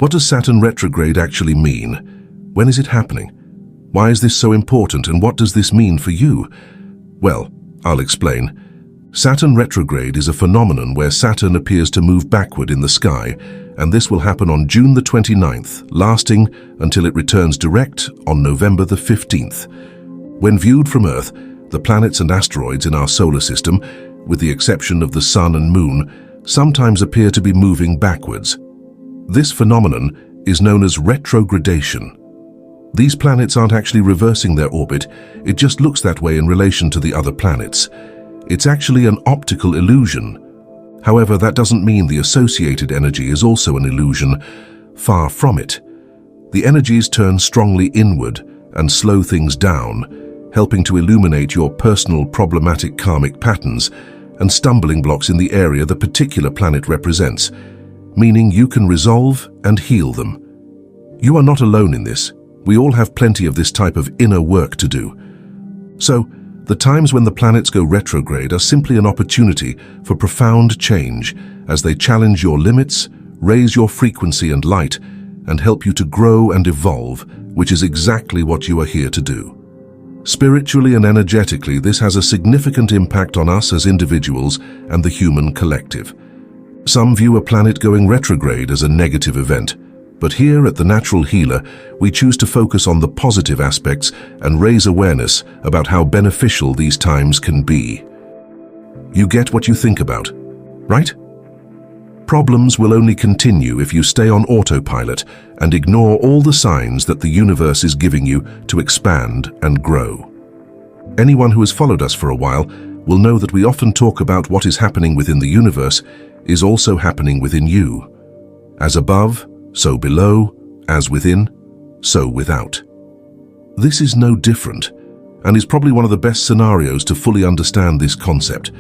What does Saturn retrograde actually mean? When is it happening? Why is this so important, and what does this mean for you? Well, I'll explain. Saturn retrograde is a phenomenon where Saturn appears to move backward in the sky, and this will happen on June the 29th, lasting until it returns direct on November the 15th. When viewed from Earth, the planets and asteroids in our solar system, with the exception of the Sun and Moon, sometimes appear to be moving backwards. This phenomenon is known as retrogradation. These planets aren't actually reversing their orbit, it just looks that way in relation to the other planets. It's actually an optical illusion. However, that doesn't mean the associated energy is also an illusion. Far from it. The energies turn strongly inward and slow things down, helping to illuminate your personal problematic karmic patterns and stumbling blocks in the area the particular planet represents, meaning you can resolve and heal them. You are not alone in this. We all have plenty of this type of inner work to do. So, the times when the planets go retrograde are simply an opportunity for profound change as they challenge your limits, raise your frequency and light, and help you to grow and evolve, which is exactly what you are here to do. Spiritually and energetically, this has a significant impact on us as individuals and the human collective. Some view a planet going retrograde as a negative event, but here at The Natural Healer, we choose to focus on the positive aspects and raise awareness about how beneficial these times can be. You get what you think about, right? Problems will only continue if you stay on autopilot and ignore all the signs that the universe is giving you to expand and grow. Anyone who has followed us for a while will know that we often talk about what is happening within the universe is also happening within you. As above, so below, as within, so without. This is no different, and is probably one of the best scenarios to fully understand this concept.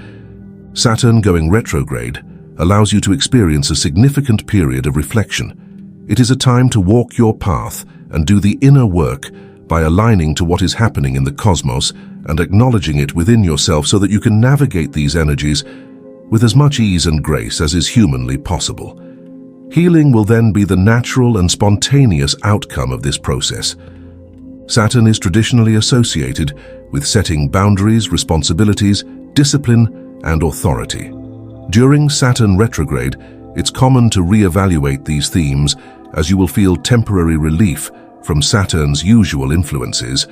Saturn going retrograde allows you to experience a significant period of reflection. It is a time to walk your path and do the inner work by aligning to what is happening in the cosmos and acknowledging it within yourself so that you can navigate these energies with as much ease and grace as is humanly possible. Healing will then be the natural and spontaneous outcome of this process. Saturn is traditionally associated with setting boundaries, responsibilities, discipline, and authority. During Saturn retrograde, it's common to reevaluate these themes as you will feel temporary relief from Saturn's usual influences,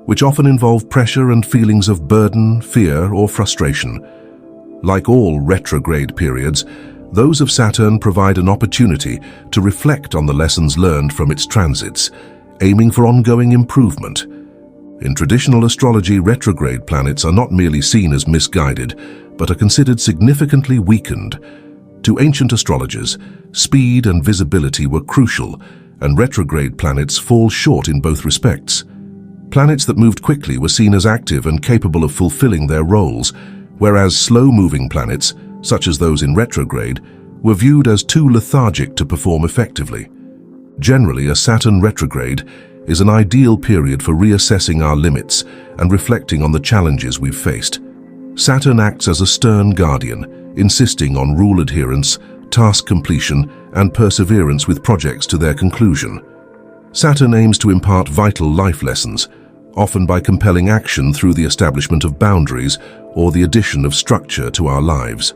which often involve pressure and feelings of burden, fear, or frustration. Like all retrograde periods, those of Saturn provide an opportunity to reflect on the lessons learned from its transits, aiming for ongoing improvement. In traditional astrology, retrograde planets are not merely seen as misguided, but are considered significantly weakened. To ancient astrologers, speed and visibility were crucial, and retrograde planets fall short in both respects. Planets that moved quickly were seen as active and capable of fulfilling their roles, whereas slow-moving planets, such as those in retrograde, were viewed as too lethargic to perform effectively. Generally, a Saturn retrograde is an ideal period for reassessing our limits and reflecting on the challenges we've faced. Saturn acts as a stern guardian, insisting on rule adherence, task completion, and perseverance with projects to their conclusion. Saturn aims to impart vital life lessons, often by compelling action through the establishment of boundaries or the addition of structure to our lives.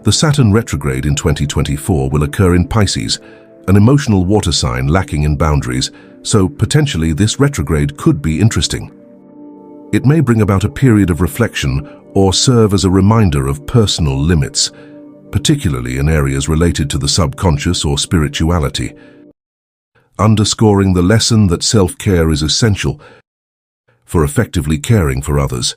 The Saturn retrograde in 2024 will occur in Pisces, an emotional water sign lacking in boundaries, so potentially this retrograde could be interesting. It may bring about a period of reflection or serve as a reminder of personal limits, particularly in areas related to the subconscious or spirituality, underscoring the lesson that self-care is essential for effectively caring for others.